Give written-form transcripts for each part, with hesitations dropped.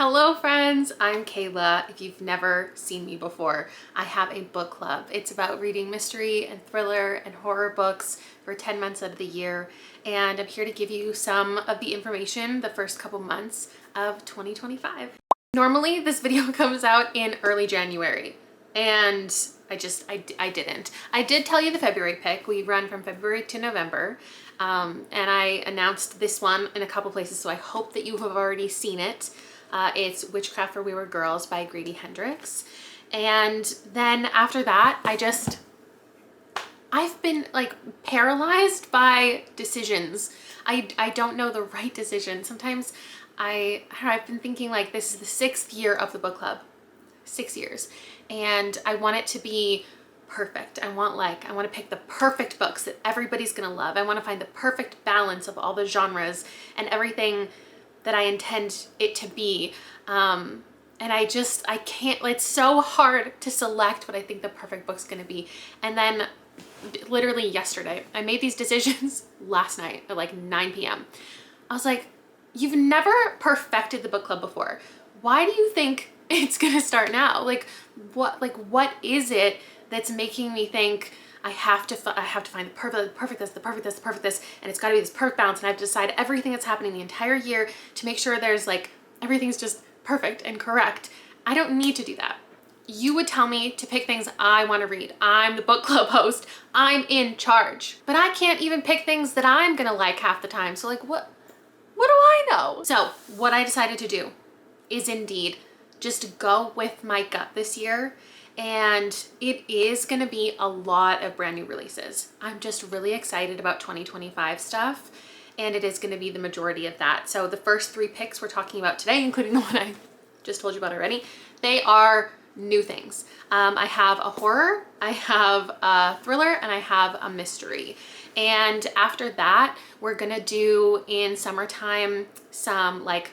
Hello friends, I'm Kayla. If you've never seen me before, I have a book club. It's about reading mystery and thriller and horror books for 10 months out of the year. And I'm here to give you some of the information the first couple months of 2025. Normally this video comes out in early January and I didn't. I did tell you the February pick. We run from February to November. And I announced this one in a couple places, so I hope that you have already seen it. It's Witchcraft for Wayward Girls by Grady Hendrix. And then after that, I've been like paralyzed by decisions. I don't know the right decision. Sometimes I've been thinking like this is the 6th year of the book club, 6 years. And I want it to be perfect. I want to pick the perfect books that everybody's gonna love. I want to find the perfect balance of all the genres and everything that I intend it to be. And I can't, it's so hard to select what I think the perfect book's gonna be. And then literally yesterday, I made these decisions last night at like 9 p.m. I was like, you've never perfected the book club before. Why do you think it's gonna start now? What is it that's making me think I have to find the perfect this, and it's gotta be this perfect balance, and I have to decide everything that's happening the entire year to make sure there's like, everything's just perfect and correct. I don't need to do that. You would tell me to pick things I wanna read. I'm the book club host. I'm in charge. But I can't even pick things that I'm gonna like half the time. So like, what do I know? So what I decided to do is indeed just go with my gut this year. And it is gonna be a lot of brand new releases. I'm just really excited about 2025 stuff, and it is gonna be the majority of that. So the first 3 picks we're talking about today, including the one I just told you about already, they are new things. I have a horror, I have a thriller, and I have a mystery. And after that, we're gonna do in summertime some like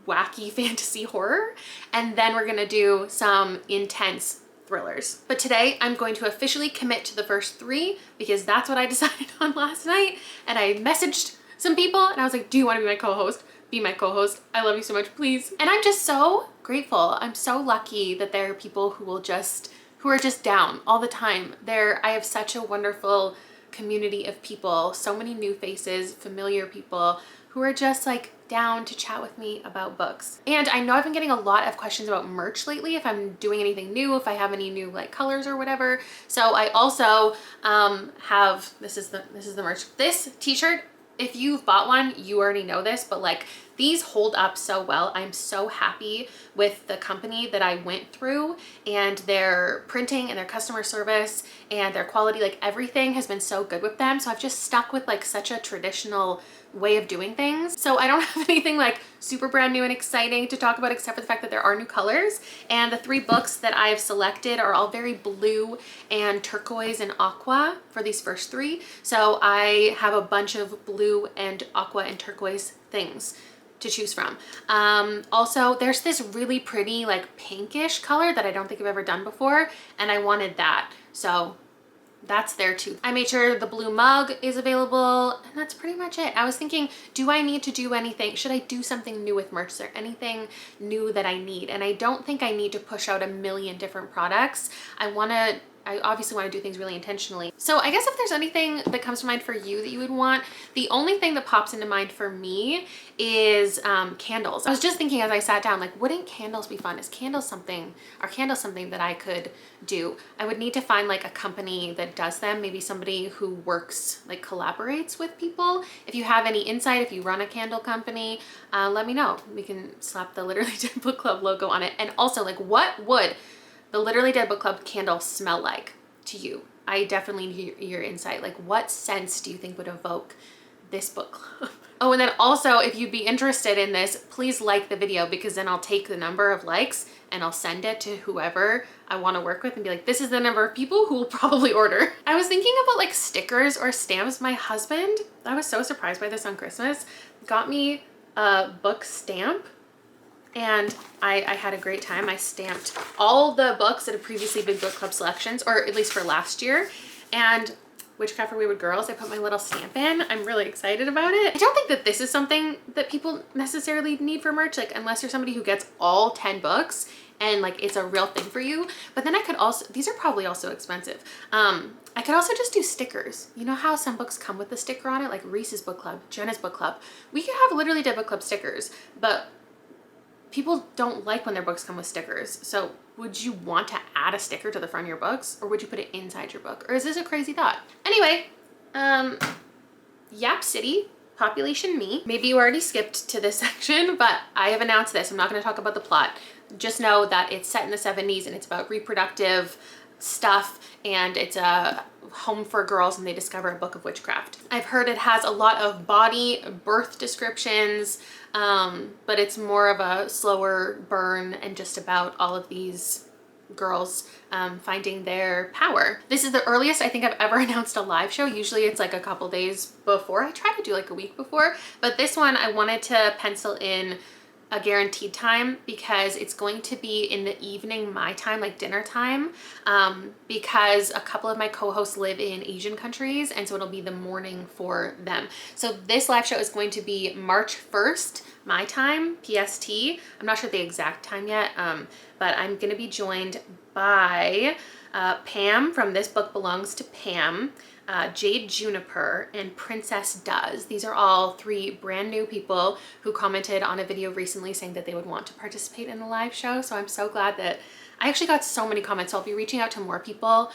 wacky fantasy horror, and then we're gonna do some intense thrillers. But today I'm going to officially commit to the first 3 because that's what I decided on last night. And I messaged some people and I was like, do you want to be my co-host? Be my co-host. I love you so much, please. And I'm just so grateful. I'm so lucky that there are people who are just down all the time. I have such a wonderful community of people, so many new faces, familiar people who are just like down to chat with me about books. And I know I've been getting a lot of questions about merch lately, if I'm doing anything new, if I have any new like colors or whatever. So I also have, this is the merch. This t-shirt, if you've bought one, you already know this, but like these hold up so well. I'm so happy with the company that I went through, and their printing and their customer service and their quality, like everything has been so good with them. So I've just stuck with like such a traditional way of doing things. So I don't have anything like super brand new and exciting to talk about except for the fact that there are new colors. And the 3 books that I've selected are all very blue and turquoise and aqua for these first 3. So I have a bunch of blue and aqua and turquoise things to choose from. Also, there's this really pretty like pinkish color that I don't think I've ever done before, and I wanted that. So that's there too. I made sure the blue mug is available, and that's pretty much it. I was thinking, do I need to do anything? Should I do something new with merch? Is there anything new that I need? And I don't think I need to push out a million different products. I obviously want to do things really intentionally. So I guess if there's anything that comes to mind for you that you would want, the only thing that pops into mind for me is candles. I was just thinking as I sat down, like, wouldn't candles be fun? Are candles something that I could do? I would need to find like a company that does them, maybe somebody who works, like collaborates with people. If you have any insight, if you run a candle company, let me know. We can slap the Literally Dead Book Club logo on it. And also, like, what would the Literally Dead Book Club candle smell like to you? I definitely need your insight. Like, what scents do you think would evoke this book club? Oh, and then also, if you'd be interested in this, please like the video, because then I'll take the number of likes and I'll send it to whoever I want to work with and be like, this is the number of people who will probably order. I was thinking about like stickers or stamps. My husband, I was so surprised by this on Christmas, got me a book stamp. And I had a great time. I stamped all the books that had previously been book club selections, or at least for last year. And Witchcraft for Wayward Girls. I put my little stamp in. I'm really excited about it. I don't think that this is something that people necessarily need for merch, like unless you're somebody who gets all 10 books and like it's a real thing for you. But then I could also, these are probably also expensive. I could also just do stickers. You know how some books come with a sticker on it, like Reese's Book Club, Jenna's Book Club. We could have literally Dead Book Club stickers, but people don't like when their books come with stickers. So would you want to add a sticker to the front of your books, or would you put it inside your book? Or is this a crazy thought? Anyway, Yap City, population me. Maybe you already skipped to this section, but I have announced this. I'm not going to talk about the plot. Just know that it's set in the 70s and it's about reproductive stuff, and it's a home for girls and they discover a book of witchcraft. I've heard it has a lot of body birth descriptions, but it's more of a slower burn and just about all of these girls finding their power. This is the earliest I think I've ever announced a live show. Usually it's like a couple days before. I try to do like a week before, but this one I wanted to pencil in a guaranteed time because it's going to be in the evening my time, like dinner time, because a couple of my co-hosts live in Asian countries, and so it'll be the morning for them. So this live show is going to be March 1st my time, PST. I'm not sure the exact time yet, but I'm going to be joined by Pam from This Book Belongs to Pam, Jade Juniper, and Princess Does. These are all 3 brand new people who commented on a video recently saying that they would want to participate in the live show. So I'm so glad that I actually got so many comments. So I'll be reaching out to more people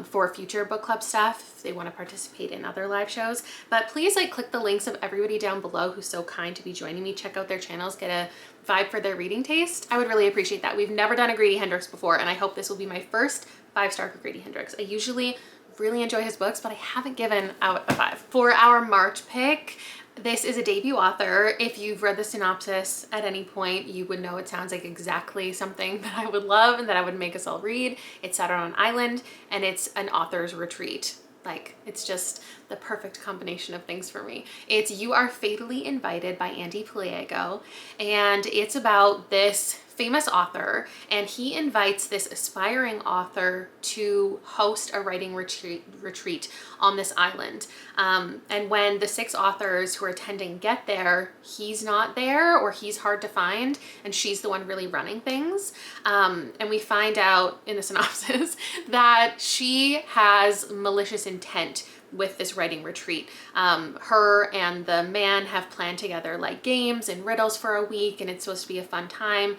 for future book club stuff if they want to participate in other live shows. But please like click the links of everybody down below who's so kind to be joining me. Check out their channels, get a vibe for their reading taste. I would really appreciate that. We've never done a Grady Hendrix before, and I hope this will be my first 5-star for Grady Hendrix. I usually really enjoy his books, but I haven't given out a 5. For our March pick, this is a debut author. If you've read the synopsis at any point, you would know it sounds like exactly something that I would love and that I would make us all read. It's set on an island and it's an author's retreat. Like, it's just the perfect combination of things for me. It's You Are Fatally Invited by Andy Pliego, and it's about this famous author, and he invites this aspiring author to host a writing retreat on this island. And when the 6 authors who are attending get there, he's not there, or he's hard to find, and she's the one really running things. And we find out in the synopsis that she has malicious intent with this writing retreat. Her and the man have planned together like games and riddles for a week, and it's supposed to be a fun time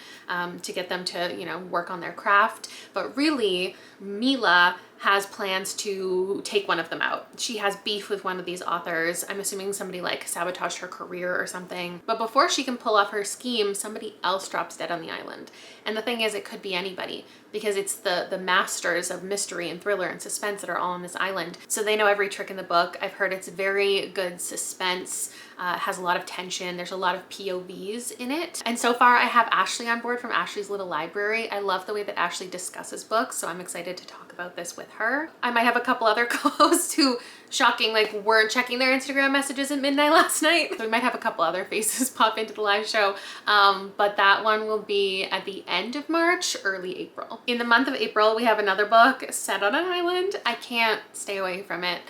to get them to, you know, work on their craft. But really, Mila has plans to take one of them out. She has beef with one of these authors. I'm assuming somebody like sabotaged her career or something. But before she can pull off her scheme, somebody else drops dead on the island. And the thing is, it could be anybody, because it's the masters of mystery and thriller and suspense that are all on this island. So they know every trick in the book. I've heard it's very good suspense, has a lot of tension. There's a lot of POVs in it. And so far I have Ashley on board from Ashley's Little Library. I love the way that Ashley discusses books, so I'm excited to talk about this with her. I might have a couple other co-hosts who, shocking, like weren't checking their Instagram messages at midnight last night. So we might have a couple other faces pop into the live show, but that one will be at the end of March, early April. In the month of April, we have another book set on an island. I can't stay away from it.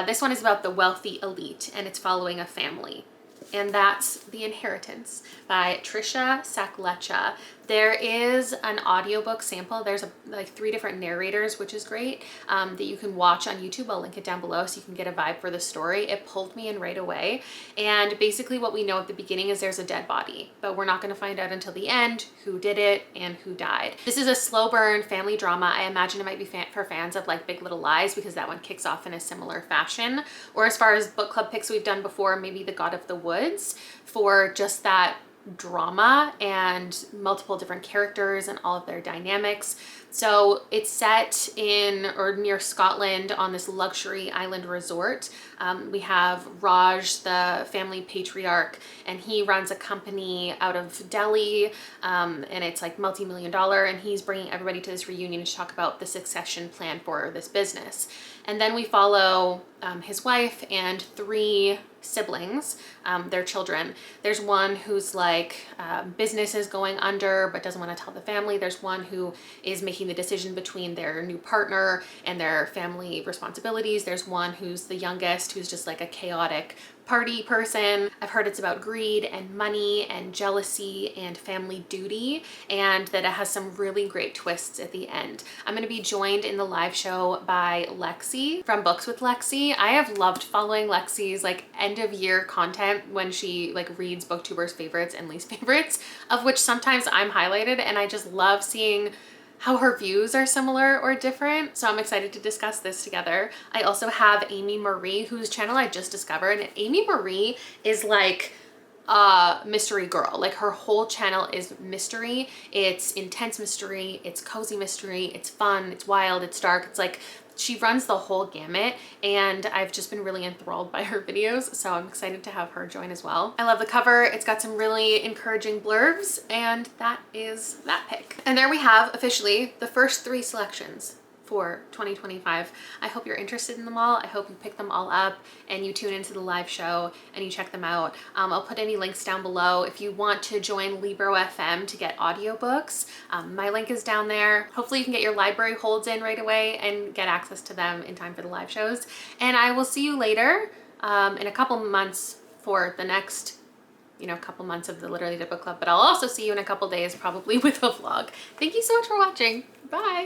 This one is about the wealthy elite, and it's following a family. And that's The Inheritance by Trisha Saklecha. There is an audiobook sample. There's like 3 different narrators, which is great, that you can watch on YouTube. I'll link it down below so you can get a vibe for the story. It pulled me in right away. And basically what we know at the beginning is there's a dead body, but we're not going to find out until the end who did it and who died. This is a slow burn family drama. I imagine it might be for fans of like Big Little Lies, because that one kicks off in a similar fashion. Or as far as book club picks we've done before, maybe The God of the Woods, for just that drama and multiple different characters and all of their dynamics. So it's set in or near Scotland on this luxury island resort. We have Raj, the family patriarch, and he runs a company out of Delhi, and it's like multi-million dollar, and he's bringing everybody to this reunion to talk about the succession plan for this business. And then we follow his wife and 3 siblings, their children. There's one who's like business is going under but doesn't want to tell the family. There's one who is making the decision between their new partner and their family responsibilities. There's one who's the youngest, who's just like a chaotic party person. I've heard it's about greed and money and jealousy and family duty, and that it has some really great twists at the end. I'm going to be joined in the live show by Lexi from Books with Lexi. I have loved following Lexi's like end of year content when she like reads booktubers' favorites and least favorites, of which sometimes I'm highlighted, and I just love seeing how her views are similar or different. So I'm excited to discuss this together. I also have Amy Marie, whose channel I just discovered. And Amy Marie is like a mystery girl. Like her whole channel is mystery. It's intense mystery, it's cozy mystery, it's fun, it's wild, it's dark. It's like she runs the whole gamut, and I've just been really enthralled by her videos, so I'm excited to have her join as well. I love the cover. It's got some really encouraging blurbs, and that is that pick. And there we have officially the first 3 selections for 2025. I hope you're interested in them all. I hope you pick them all up and you tune into the live show and you check them out. I'll put any links down below. If you want to join Libro FM to get audiobooks, my link is down there. Hopefully you can get your library holds in right away and get access to them in time for the live shows. And I will see you later in a couple months for the next couple months of the Literally Lit Book Club, but I'll also see you in a couple days probably with a vlog. Thank you so much for watching. Bye.